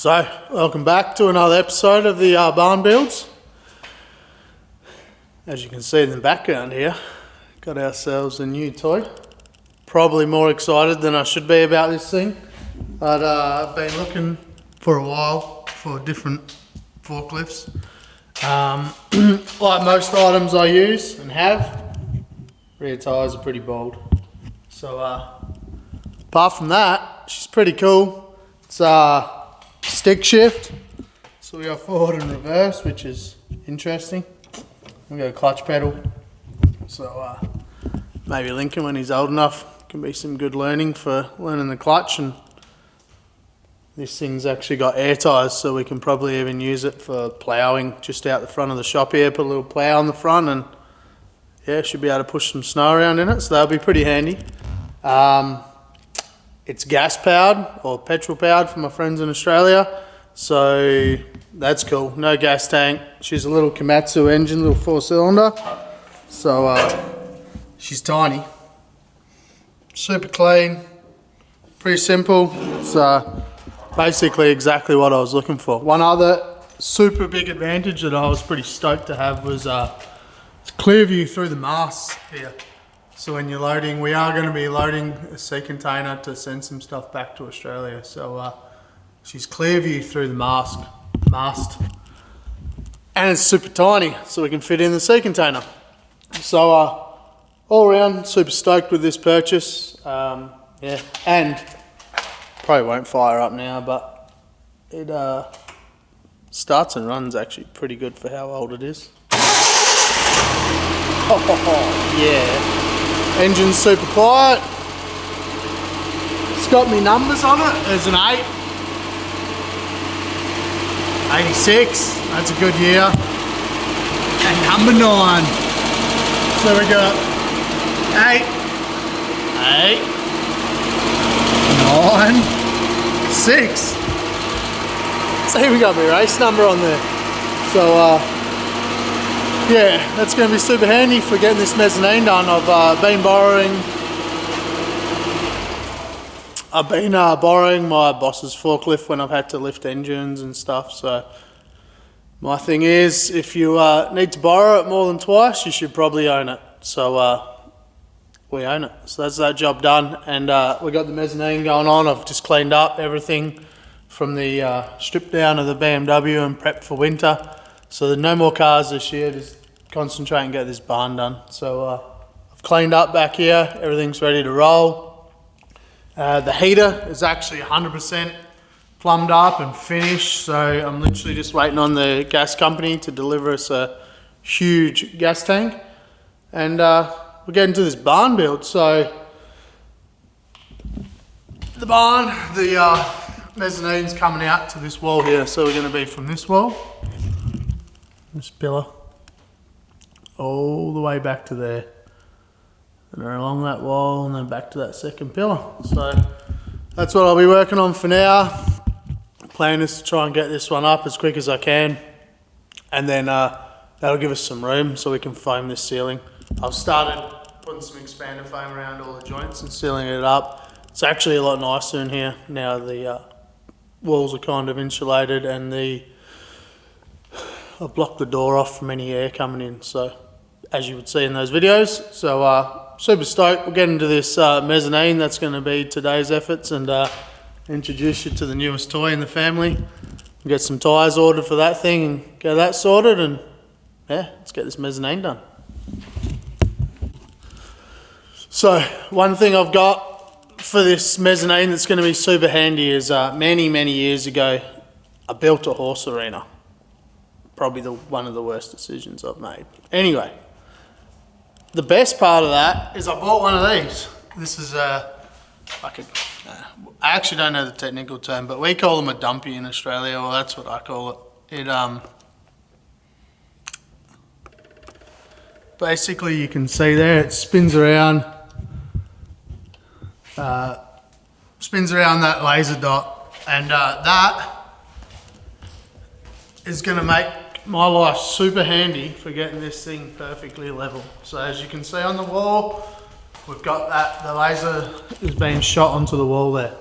So, welcome back to another episode of the barn builds. As you can see in the background here, got ourselves a new toy. Probably more excited than I should be about this thing, but I've been looking for a while for different forklifts. Like most items I use and have, rear tyres are pretty bold. So apart from that, she's pretty cool. It's stick shift, so we got forward and reverse, which is interesting. We got a clutch pedal, so maybe Lincoln, when he's old enough, can be some good learning for learning the clutch. And this thing's actually got air tyres, so we can probably even use it for ploughing just out the front of the shop here. Put a little plough on the front and yeah, should be able to push some snow around in it, so that'll be pretty handy. It's gas powered or petrol powered for my friends in Australia, so that's cool. No gas tank. She's a little Komatsu engine, little 4-cylinder. So she's tiny, super clean, pretty simple. It's basically exactly what I was looking for. One other super big advantage that I was pretty stoked to have was it's clear view through the mast here. So when you're loading, we are going to be loading a sea container to send some stuff back to Australia. So she's clear view through the mast. And it's super tiny, so we can fit in the sea container. So all around, super stoked with this purchase. Yeah, and probably won't fire up now, but it starts and runs actually pretty good for how old it is. Oh, yeah. Engine's super quiet. It's got me numbers on it. There's an 8. 86, that's a good year. And number 9. So we got 8, 9, 6. See, we got my race number on there. So yeah, that's going to be super handy for getting this mezzanine done. I've been borrowing my boss's forklift when I've had to lift engines and stuff. So my thing is, if you need to borrow it more than twice, you should probably own it. So we own it. So that's that job done. And we got the mezzanine going on. I've just cleaned up everything from the strip down of the BMW and prepped for winter. So there's no more cars this year. Just concentrate and get this barn done. So I've cleaned up back here. Everything's ready to roll. The heater is actually 100% plumbed up and finished. So I'm literally just waiting on the gas company to deliver us a huge gas tank. And we're getting to this barn build. So the barn, the mezzanine's coming out to this wall here. So we're going to be from this wall, this pillar, all the way back to there, and then along that wall, and then back to that second pillar. So that's what I'll be working on for now. Plan is to try and get this one up as quick as I can, and then that'll give us some room so we can foam this ceiling. I've started putting some expander foam around all the joints and sealing it up. It's actually a lot nicer in here now. The walls are kind of insulated, and I've blocked the door off from any air coming in, so as you would see in those videos. So super stoked. We'll get into this mezzanine. That's going to be today's efforts, and introduce you to the newest toy in the family. We'll get some tyres ordered for that thing and get that sorted, and yeah, let's get this mezzanine done. So one thing I've got for this mezzanine that's going to be super handy is many years ago I built a horse arena. Probably one of the worst decisions I've made. Anyway, the best part of that is I bought one of these. This is I actually don't know the technical term, but we call them a dumpy in Australia, or that's what I call it. It basically, you can see there, it spins around that laser dot, and that is going to make my life super handy for getting this thing perfectly level. So as you can see on the wall, we've got that, the laser is being shot onto the wall there.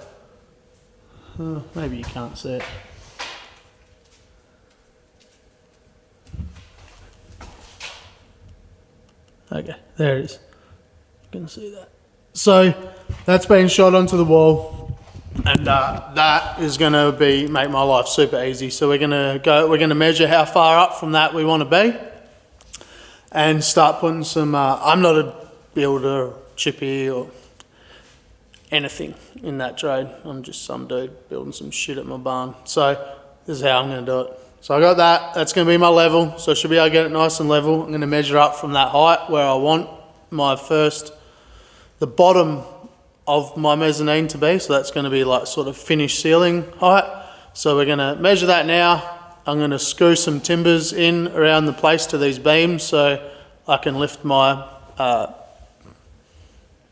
Maybe you can't see it. Okay, there it is. You can see that. So that's been shot onto the wall, and that is going to make my life super easy. So we're going to measure how far up from that we want to be, and start putting some. I'm not a builder, chippy, or anything in that trade. I'm just some dude building some shit at my barn. So this is how I'm going to do it. So I got that. That's going to be my level. So I should be able to get it nice and level. I'm going to measure up from that height where I want the bottom of my mezzanine to be. So that's going to be like sort of finished ceiling height. So we're going to measure that now. I'm going to screw some timbers in around the place to these beams so I can lift my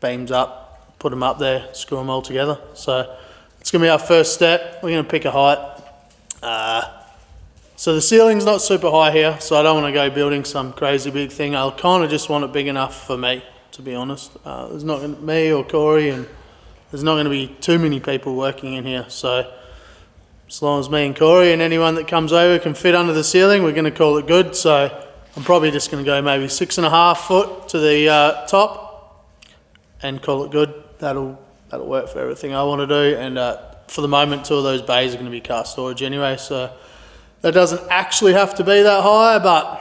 beams up, put them up there, screw them all together. So it's going to be our first step. We're going to pick a height. So the ceiling's not super high here, so I don't want to go building some crazy big thing. I kind of just want it big enough for me, to be honest. There's not going to be me or Corey, and there's not going to be too many people working in here. So as long as me and Corey and anyone that comes over can fit under the ceiling, we're going to call it good. So I'm probably just going to go maybe 6.5 foot to the top and call it good. That'll work for everything I want to do. And for the moment, 2 of those bays are going to be car storage anyway. So that doesn't actually have to be that high, but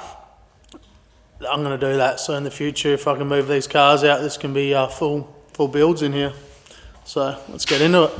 I'm going to do that. So in the future, if I can move these cars out, this can be full builds in here. So let's get into it.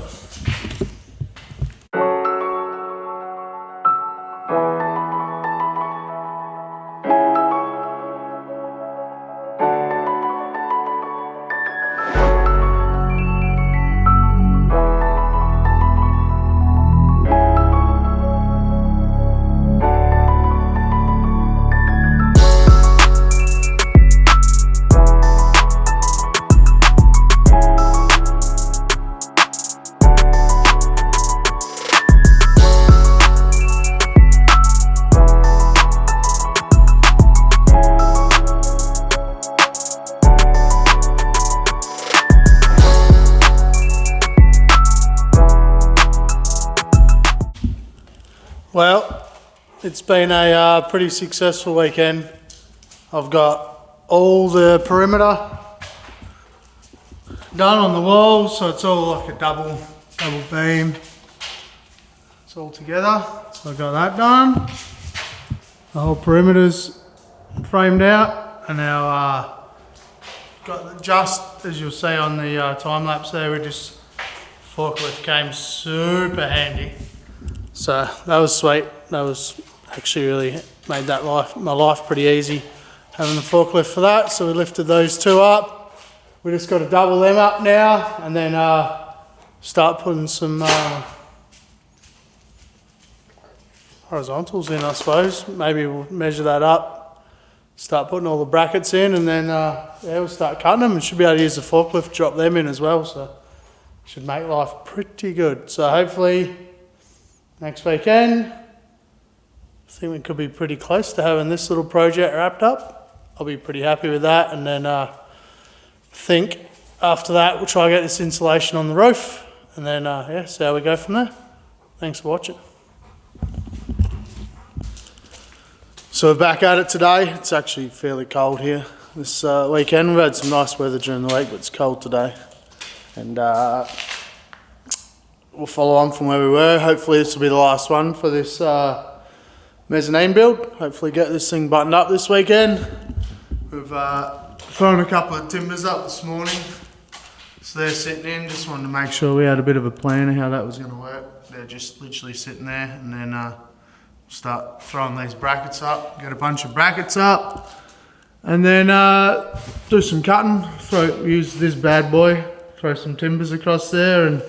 Well, it's been a pretty successful weekend. I've got all the perimeter done on the walls, so it's all like a double beam. It's all together. So I've got that done. The whole perimeter's framed out, and now got just as you'll see on the time lapse there, forklift came super handy. So that was sweet. That was actually really made my life pretty easy having the forklift for that. So we lifted those 2 up. We just got to double them up now, and then start putting some horizontals in, I suppose. Maybe we'll measure that up, start putting all the brackets in, and then we'll start cutting them, and should be able to use the forklift, drop them in as well. So should make life pretty good. So hopefully next weekend, I think we could be pretty close to having this little project wrapped up. I'll be pretty happy with that, and then I think after that we'll try to get this insulation on the roof, and then see how we go from there. Thanks for watching. So we're back at it today. It's actually fairly cold here this weekend. We've had some nice weather during the week, but it's cold today. And we'll follow on from where we were. Hopefully this will be the last one for this mezzanine build. Hopefully get this thing buttoned up this weekend. We've thrown a couple of timbers up this morning. So they're sitting in. Just wanted to make sure we had a bit of a plan of how that was going to work. They're just literally sitting there, and then start throwing these brackets up. Get a bunch of brackets up, and then do some cutting. Use this bad boy. Throw some timbers across there, and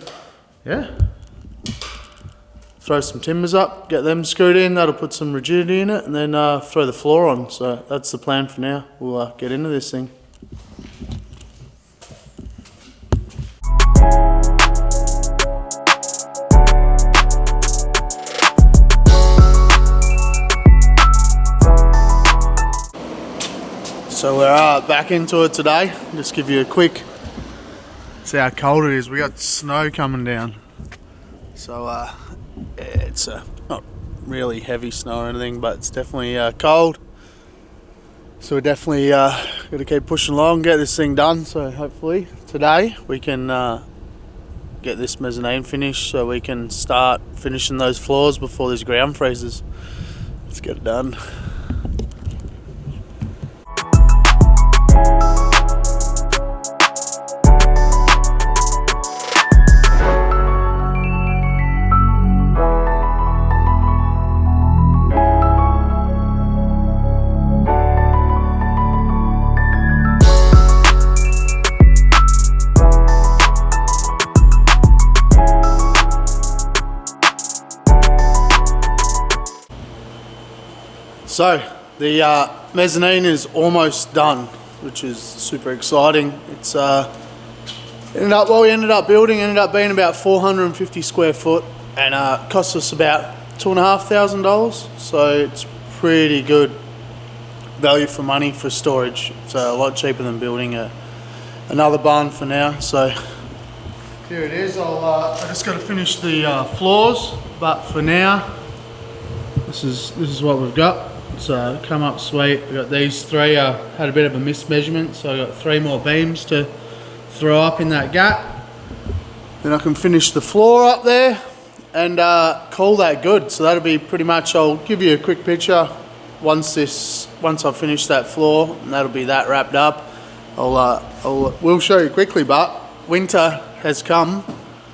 throw some timbers up, get them screwed in. That'll put some rigidity in it, and then throw the floor on. So that's the plan for now. We'll get into this thing. So we're back into it today. Just give you a quick, see how cold it is. We got snow coming down. So it's not really heavy snow or anything, but it's definitely cold. So we're definitely got to keep pushing along, get this thing done. So hopefully today we can get this mezzanine finished so we can start finishing those floors before this ground freezes. Let's get it done. So the mezzanine is almost done, which is super exciting. It's what we ended up building ended up being about 450 square foot, and cost us about $2,500. So it's pretty good value for money for storage. It's a lot cheaper than building another barn for now. So here it is. I just got to finish the floors, but for now, this is what we've got. It's come up sweet. We've got these three. Had a bit of a mismeasurement, so I got 3 more beams to throw up in that gap. Then I can finish the floor up there and call that good. So that'll be pretty much. I'll give you a quick picture once I finish that floor, and that'll be that wrapped up. We'll show you quickly, but winter has come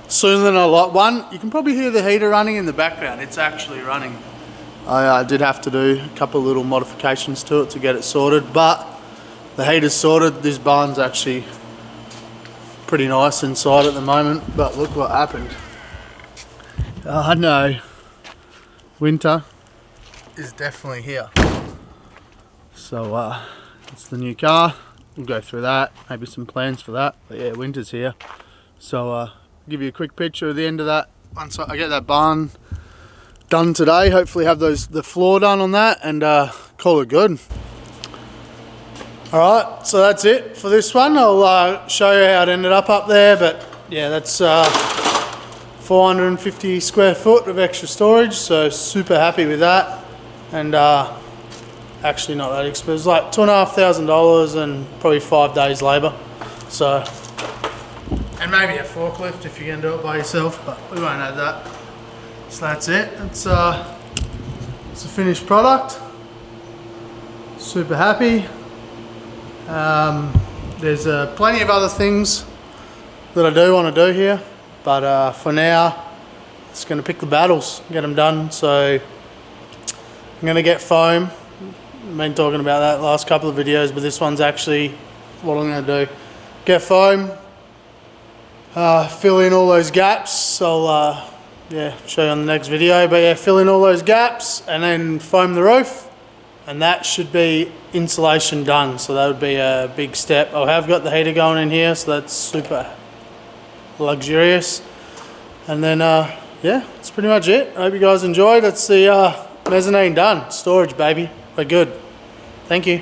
sooner than I like. One, you can probably hear the heater running in the background. It's actually running. I did have to do a couple of little modifications to it to get it sorted, but the heater's sorted. This barn's actually pretty nice inside at the moment, but look what happened. Oh no, winter is definitely here. So it's the new car. We'll go through that, maybe some plans for that, but yeah, winter's here. So I'll give you a quick picture of the end of that once I get that barn done today. Hopefully have the floor done on that and call it good. Alright, so that's it for this one. I'll show you how it ended up there, but yeah, that's 450 square foot of extra storage, so super happy with that. And actually not that expensive. It's like $2,500 and probably 5 days labour. So, and maybe a forklift if you can do it by yourself, but we won't have that. So that's it. It's a finished product. Super happy. There's plenty of other things that I do want to do here, but for now, it's going to pick the battles, get them done. So I'm going to get foam. I've been talking about that last couple of videos, but this one's actually what I'm going to do. Get foam, fill in all those gaps. I'll yeah, show you on the next video, but yeah, fill in all those gaps and then foam the roof, and that should be insulation done. So that would be a big step. I have got the heater going in here, so that's super luxurious. And then yeah, that's pretty much it. I hope you guys enjoyed. That's the mezzanine done. Storage, baby. We're good. Thank you.